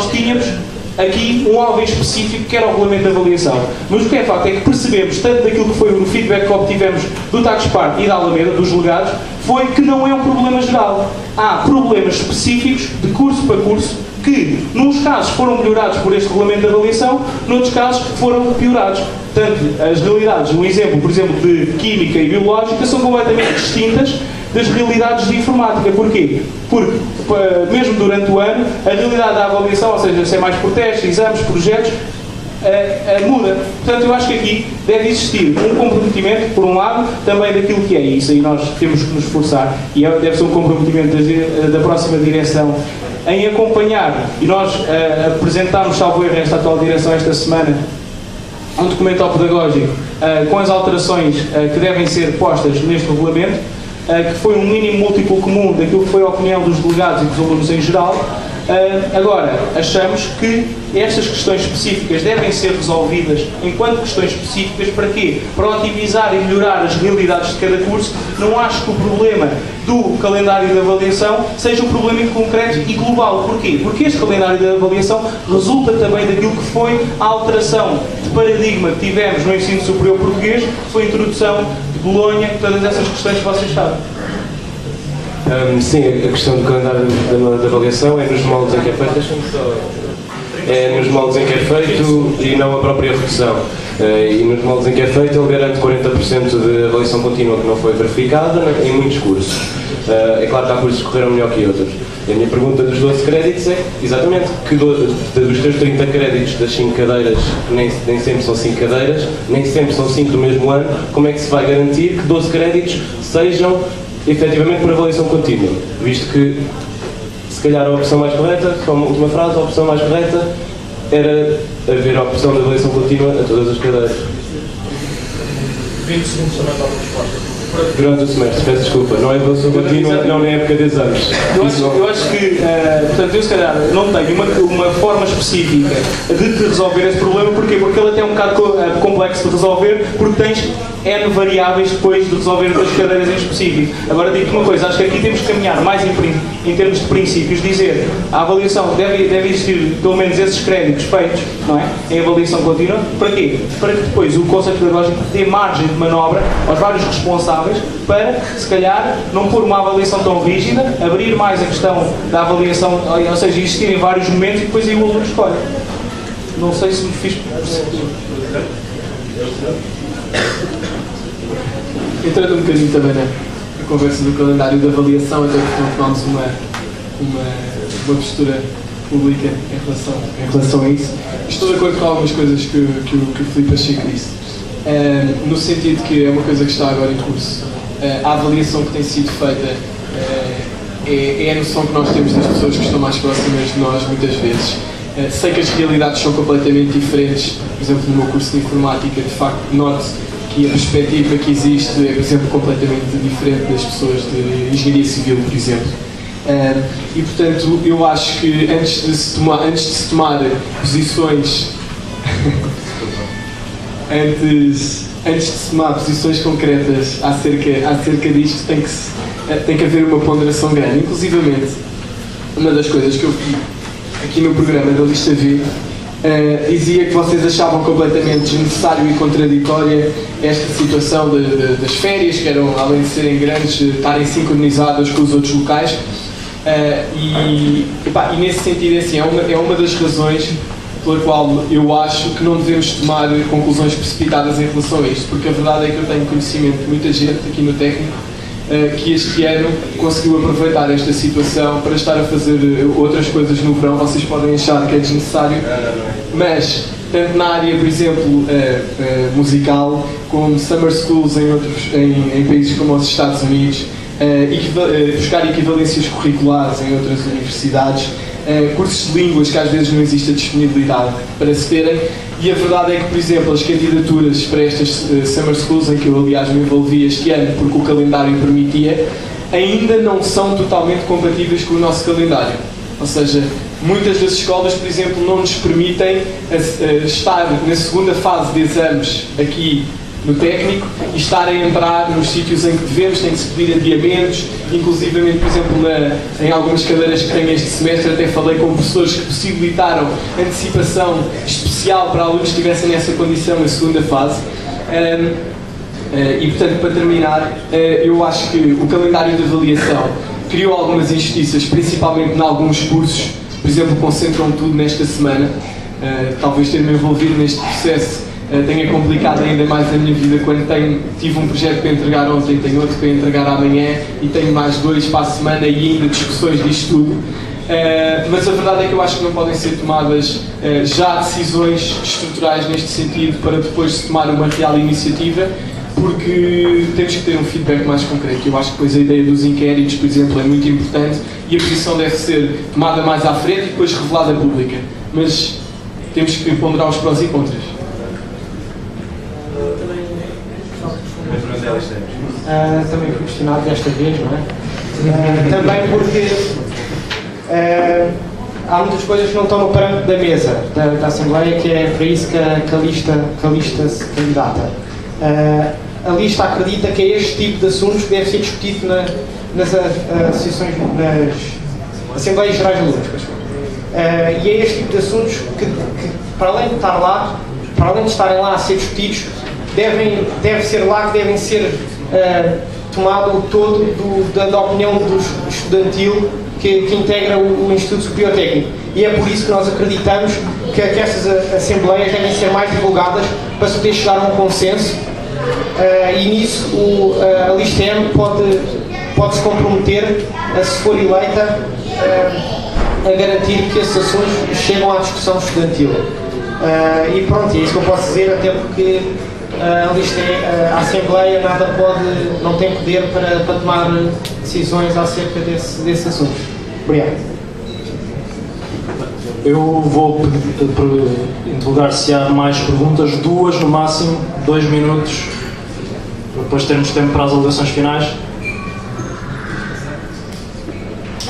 tínhamos aqui um alvo específico que era o regulamento de avaliação. Mas o que é facto é que percebemos, tanto daquilo que foi o feedback que obtivemos do Taxpart e da Alameda, dos delegados, foi que não é um problema geral. Há problemas específicos de curso para curso que, nos casos, foram melhorados por este regulamento de avaliação, noutros casos foram piorados. Portanto, as realidades, um exemplo, por exemplo, de Química e Biológica, são completamente distintas das realidades de Informática. Porquê? Porque, mesmo durante o ano, a realidade da avaliação, ou seja, se é mais por testes, exames, projetos, muda. Portanto, eu acho que aqui deve existir um comprometimento, por um lado, também daquilo que é isso, e nós temos que nos esforçar, e deve ser um comprometimento da próxima direção, em acompanhar, e nós apresentámos, salvo erro, esta atual direção esta semana, um documento pedagógico com as alterações que devem ser postas neste regulamento, que foi um mínimo múltiplo comum daquilo que foi a opinião dos delegados e dos alunos em geral. Agora, achamos que estas questões específicas devem ser resolvidas enquanto questões específicas. Para quê? Para otimizar e melhorar as realidades de cada curso. Não acho que o problema do calendário de avaliação seja um problema em concreto e global. Porquê? Porque este calendário de avaliação resulta também daquilo que foi a alteração de paradigma que tivemos no ensino superior português, que foi a introdução de Bolonha, todas essas questões que vocês sabem. Sim, a questão do calendário da avaliação é nos moldes em que é feito. Deixa-me só. É nos moldes em que é feito e não a própria redução. E nos moldes em que é feito, ele garante 40% de avaliação contínua que não foi verificada em muitos cursos. É claro que há cursos que correram melhor que outros. E a minha pergunta dos 12 créditos é, exatamente, que dos teus 30 créditos das 5 cadeiras, nem sempre são 5 cadeiras, nem sempre são 5 do mesmo ano, como é que se vai garantir que 12 créditos sejam efetivamente por avaliação contínua, visto que, se calhar, a opção mais correta, só uma última frase, a opção mais correta era haver a opção de avaliação contínua a todas as cadeiras. 20 segundos também para a resposta. Durante o semestre, peço desculpa, não é avaliação contínua, não na época de exames. Eu acho que, portanto, eu se calhar não tenho uma forma específica de resolver esse problema. Porquê? Porque ele até é um bocado complexo de resolver, porque tens N variáveis depois de resolver das cadeiras em específico. Agora digo-te uma coisa, acho que aqui temos que caminhar mais em termos de princípios, dizer a avaliação deve existir pelo menos esses créditos feitos, não é? Em avaliação contínua. Para quê? Para que depois o Conselho Pedagógico dê margem de manobra aos vários responsáveis para, se calhar, não pôr uma avaliação tão rígida, abrir mais a questão da avaliação, ou seja, existirem vários momentos e depois aí o aluno escolhe. Não sei se me fiz perceber. Entrando um bocadinho também na conversa do calendário de avaliação, até que tomamos uma postura pública em relação a isso. Estou de acordo com algumas coisas que o Filipe Pacheco disse. No sentido que é uma coisa que está agora em curso. A avaliação que tem sido feita é a noção que nós temos das pessoas que estão mais próximas de nós, muitas vezes. Sei que as realidades são completamente diferentes. Por exemplo, no meu curso de Informática, de facto, noto que a perspectiva que existe é, por exemplo, completamente diferente das pessoas de Engenharia Civil, por exemplo. E, portanto, eu acho que antes de se tomar posições antes de se tomar posições concretas acerca disto, tem que haver uma ponderação grande. Inclusivamente, uma das coisas que eu vi aqui no programa da Lista V dizia que vocês achavam completamente desnecessário e contraditória esta situação das férias, que eram, além de serem grandes, estarem sincronizadas com os outros locais. E nesse sentido, assim, é uma das razões pela qual eu acho que não devemos tomar conclusões precipitadas em relação a isto, porque a verdade é que eu tenho conhecimento de muita gente aqui no técnico que este ano conseguiu aproveitar esta situação para estar a fazer outras coisas no verão. Vocês podem achar que é desnecessário, mas tanto na área, por exemplo, musical, como summer schools em países como os Estados Unidos, buscar equivalências curriculares em outras universidades, cursos de línguas que às vezes não existe a disponibilidade para se terem. E a verdade é que, por exemplo, as candidaturas para estas summer schools, em que eu aliás me envolvi este ano porque o calendário permitia, ainda não são totalmente compatíveis com o nosso calendário. Ou seja, muitas das escolas, por exemplo, não nos permitem estar na segunda fase de exames aqui no técnico e estar a entrar nos sítios em que devemos, tem que se pedir adiamentos, inclusivamente, por exemplo, em algumas cadeiras que tenho este semestre, até falei com professores que possibilitaram antecipação especial para alunos que estivessem nessa condição na segunda fase. E, portanto, para terminar, eu acho que o calendário de avaliação criou algumas injustiças, principalmente em alguns cursos, por exemplo, concentram tudo nesta semana. Talvez ter-me envolvido neste processo tenha complicado ainda mais a minha vida quando tive um projeto para entregar ontem, tenho outro para entregar amanhã e tenho mais 2 para a semana e ainda discussões disto tudo. Mas a verdade é que eu acho que não podem ser tomadas já decisões estruturais neste sentido para depois se tomar uma real iniciativa, porque temos que ter um feedback mais concreto. Eu acho que depois a ideia dos inquéritos, por exemplo, é muito importante e a posição deve ser tomada mais à frente e depois revelada pública. Mas temos que ponderar os prós e contras. Também fui questionado desta vez, não é? Também porque há muitas coisas que não estão no parâmetro da mesa da Assembleia, que é para isso que a lista se candidata. A lista acredita que é este tipo de assuntos que deve ser discutido nas associações, nas Assembleias Gerais de Alunos. E é este tipo de assuntos que, para além de estar lá, para além de estarem lá a ser discutidos, deve ser lá que devem ser tomado o todo da opinião do estudantil que integra o Instituto Superior Técnico. E é por isso que nós acreditamos que essas assembleias devem ser mais divulgadas para se poder chegar a um consenso, e nisso a lista M pode se comprometer, se for eleita, a garantir que esses assuntos chegam à discussão estudantil. E pronto, é isso que eu posso dizer, até porque a Assembleia não tem poder para tomar decisões acerca desses assuntos. Obrigado. Eu vou interrogar se há mais perguntas, 2 no máximo, 2 minutos, para depois termos tempo para as alegações finais.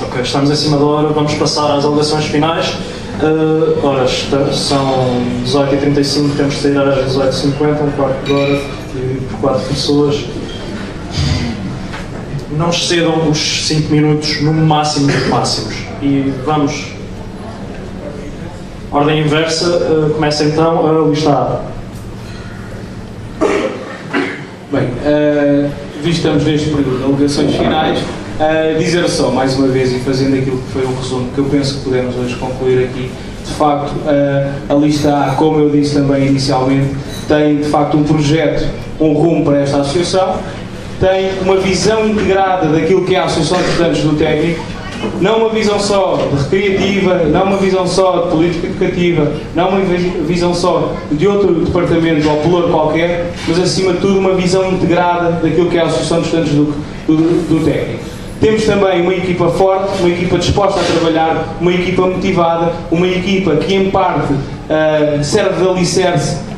Ok, estamos em cima da hora, vamos passar às alegações finais. São 18h35, temos de sair às 18h50, um quarto de hora, e por 4 pessoas. Não excedam os 5 minutos no máximo dos máximos. E vamos. Ordem inversa, começa então a lista A. Bem, visto que estamos neste período de alegações finais, dizer só, mais uma vez, e fazendo aquilo que foi um resumo que eu penso que podemos hoje concluir aqui, de facto, a lista A, como eu disse também inicialmente, tem de facto um projeto, um rumo para esta associação, tem uma visão integrada daquilo que é a Associação de Estudantes do Técnico, não uma visão só de recreativa, não uma visão só de política educativa, não uma visão só de outro departamento ou pelour qualquer, mas acima de tudo uma visão integrada daquilo que é a Associação de Estudantes do Técnico. Temos também uma equipa forte, uma equipa disposta a trabalhar, uma equipa motivada, uma equipa que em parte serve de alicerce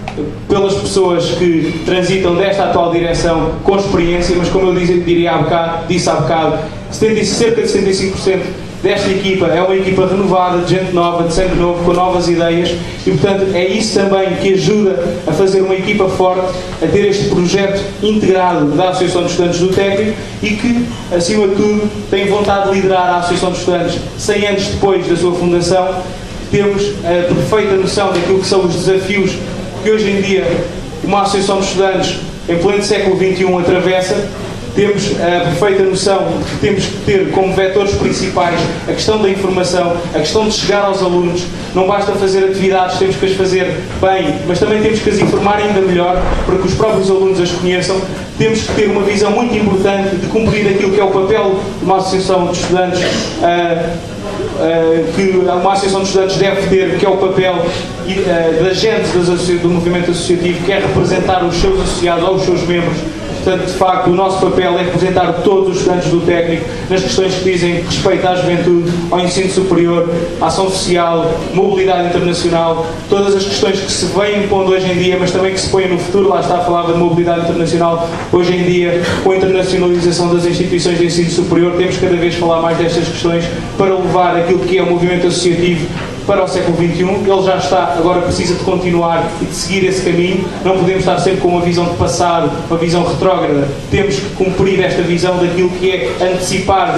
pelas pessoas que transitam desta atual direção com experiência, mas como eu disse há bocado, cerca de 75% desta equipa é uma equipa renovada, de gente nova, de sangue novo, com novas ideias e, portanto, é isso também que ajuda a fazer uma equipa forte, a ter este projeto integrado da Associação de Estudantes do Técnico e que, acima de tudo, tem vontade de liderar a Associação de Estudantes 100 anos depois da sua fundação. Temos a perfeita noção daquilo que são os desafios que hoje em dia uma Associação de Estudantes em pleno século XXI atravessa. Temos a perfeita noção de que temos que ter como vetores principais a questão da informação, a questão de chegar aos alunos. Não basta fazer atividades, temos que as fazer bem, mas também temos que as informar ainda melhor para que os próprios alunos as conheçam. Temos que ter uma visão muito importante de cumprir aquilo que é o papel de uma Associação de Estudantes, que uma Associação de Estudantes deve ter, que é o papel da gente do movimento associativo, que é representar os seus associados ou os seus membros. Portanto, de facto, o nosso papel é representar todos os estudantes do técnico nas questões que dizem respeito à juventude, ao ensino superior, à ação social, mobilidade internacional, todas as questões que se vêm pondo hoje em dia, mas também que se põem no futuro. Lá está, falava de mobilidade internacional. Hoje em dia, com a internacionalização das instituições de ensino superior, temos cada vez falar mais destas questões para levar aquilo que é o movimento associativo para o século XXI, ele já está, agora precisa de continuar e de seguir esse caminho. Não podemos estar sempre com uma visão de passado, uma visão retrógrada. Temos que cumprir esta visão daquilo que é antecipar